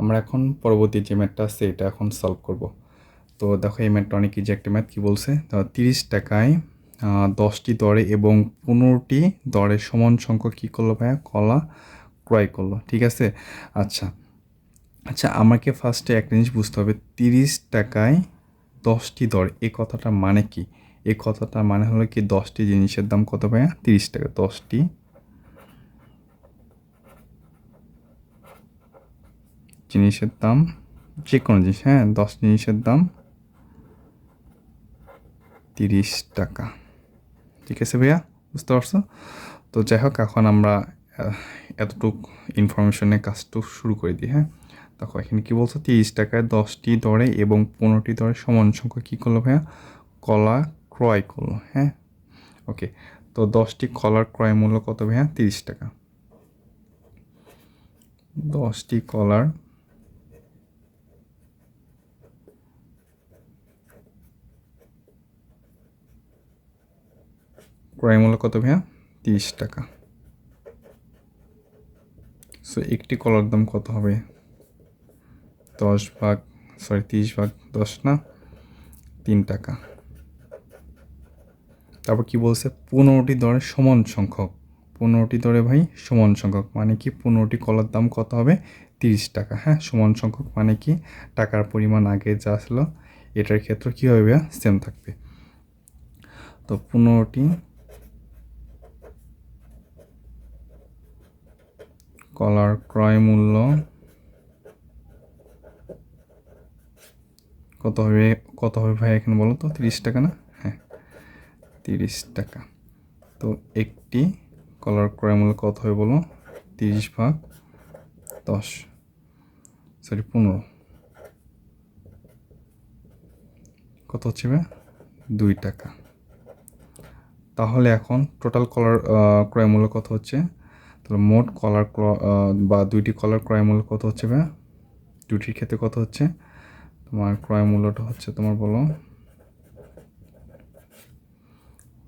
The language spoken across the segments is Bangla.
আমরা এখন পরবর্তী যে ম্যাথটা আছে এটা এখন সলভ করব। তো দেখো এই ম্যাথটা অনেক ইজি একটা ম্যাথ। কী বলছে, 30 টাকায় 10টি দরে এবং 15টি দরে সমান সংখ্যক কী করলো ভাইয়া, কলা ক্রয় করলো। ঠিক আছে, আচ্ছা আচ্ছা আমাকে ফার্স্টে একটা জিনিস বুঝতে হবে, 30 টাকায় 10টি দর এই কথাটার মানে কি? এই কথাটার মানে হলো কি 10টি জিনিসের দাম কত ভাইয়া, 30 টাকা। 10টি জিনিসের দাম, যে কোনো জিনিস, হ্যাঁ 10 জিনিসের দাম 30 টাকা। ঠিক আছে ভাইয়া, বুঝতে পারছো? তো যাই হোক, এখন আমরা এতটুক ইনফরমেশনে কাজটুক শুরু করে দিই। হ্যাঁ দেখো এখানে কী বলছো, 30 টাকায় 10টি দরে এবং 15টি দরে সমান সংখ্যক কী করলো ভাইয়া, কলা ক্রয় করলো। হ্যাঁ ওকে, তো 10টি কলার ক্রয় মূল্য কত ভাইয়া, 30 টাকা। 10টি কলার ক্রয় মূল্য কত ভাইয়া, 30 টাকা। সো একটি কলার দাম কত হবে, 30 ভাগ 10 না, 3 টাকা। তারপর কি বলছে, 15টি দরে সমান সংখ্যক, 15টি দরে ভাই সমান সংখ্যক মানে কি, 15টি কলার দাম কত হবে, 30 টাকা। হ্যাঁ সমান সংখ্যক মানে কি, টাকার পরিমাণ আগে যা ছিল এটার ক্ষেত্রে কী হবে ভাইয়া, সেম থাকবে। তো 15টি কলার ক্রয় মূল্য কত হবে, কত হবে ভাই এখানে বলো তো, 30 টাকা না, হ্যাঁ 30 টাকা। তো একটি কলার ক্রয় মূল্য কত হবে বলো, 30 ভাগ 10 সরি 15 কত হচ্ছে ভাই, 2 টাকা। তাহলে এখন টোটাল কলার ক্রয় মূল্য কত হচ্ছে, তাহলে মোট কলার বা 2টি কলার ক্রয় মূল্য কত হচ্ছে ভাই, 2টির ক্ষেত্রে কত হচ্ছে তোমার ক্রয় মূল্যটা হচ্ছে তোমার বলো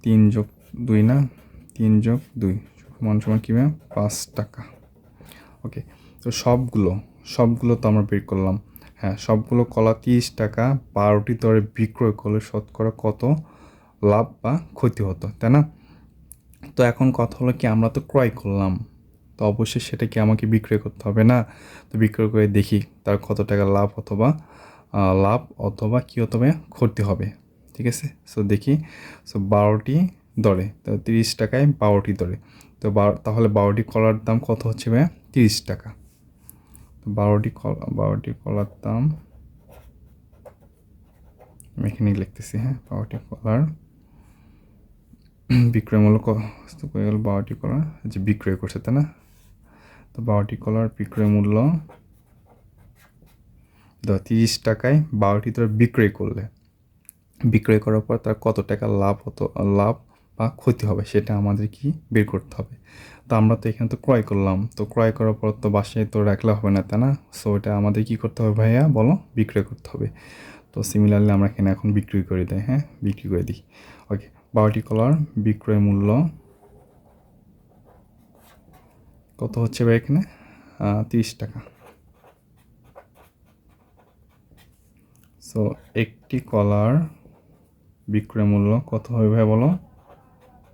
3 যোগ 2 না, 3 যোগ 2 সমান সমান কী ভাই, 5 টাকা। ওকে, তো সবগুলো তো আমরা বের করলাম। হ্যাঁ সবগুলো কলা 30 টাকা 12টি দরে বিক্রয় করলে শতকরা কত লাভ বা ক্ষতি হতো, তাই না? তো এখন কথা হলো কি, আমরা তো ক্রয় করলাম, তো অবশ্যই সেটা কি আমাকে বিক্রয় করতে হবে না? তো বিক্রয় করে দেখি তার কত টাকা লাভ অথবা কী হতে হবে, ক্ষতি হবে। ঠিক আছে, সো দেখি, সো 12টি দরে, তো 30 টাকায় 12টি দরে, তো তাহলে 12টি কলার দাম কত হচ্ছে ভাইয়া, 30 টাকা। তো 12টি কলার দাম আমি এখানে লিখতেছি, হ্যাঁ 12টি কলার বিক্রয় মূল্য কত হয়ে গেল, 12টি কলার যে বিক্রয় করছে তাই না, তো 12টি কলার বিক্রয় মূল্য 30 টাকায় 12টি তোর বিক্রয় করার পর তার কত টাকা লাভ বা ক্ষতি হবে সেটা আমাদের কি বের করতে হবে। তো আমরা তো এখানে তো ক্রয় করলাম, তো ক্রয় করার পর তো বাসায় তো রাখলে হবে না তাই না, সো এটা আমাদের কি করতে হবে ভাইয়া বলো, বিক্রয় করতে হবে। তো সিমিলারলি আমরা এখানে এখন বিক্রি করে দিই, হ্যাঁ বিক্রি করে দিই। ওকে, 12টি কলার বিক্রয় মূল্য কত হচ্ছে ভাই এখানে, 30 টাকা। সো একটি কলার বিক্রয় মূল্য কত হবে ভাই বলো,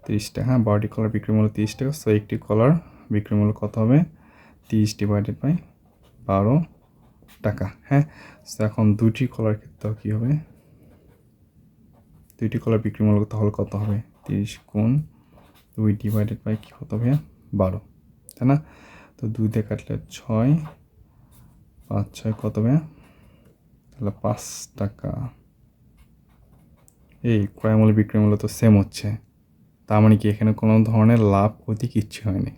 30 টাকা। হ্যাঁ 12টি কলার বিক্রয় মূল্য 30 টাকা, সো একটি কলার বিক্রয় মূল্য কত হবে, 30 ডিভাইডেড বাই 12 টাকা। হ্যাঁ সো এখন 2টি কলার ক্ষেত্রেও কী হবে, 2টি কলার বিক্রয় মূল্য তাহলে কত হবে, 30 গুণ 2 ডিভাইডেড বাই কী কত হবে, 12, তাই না? তো 2 দিয়ে কাটলে 6, 5 6 কত হবে, তাহলে 5 টাকা। এই ক্রয় মূল্য বিক্রয় মূল্য তো সেম হচ্ছে, তার মানে কি এখানে কোনো ধরনের লাভ ক্ষতি কিচ্ছু হয়নি।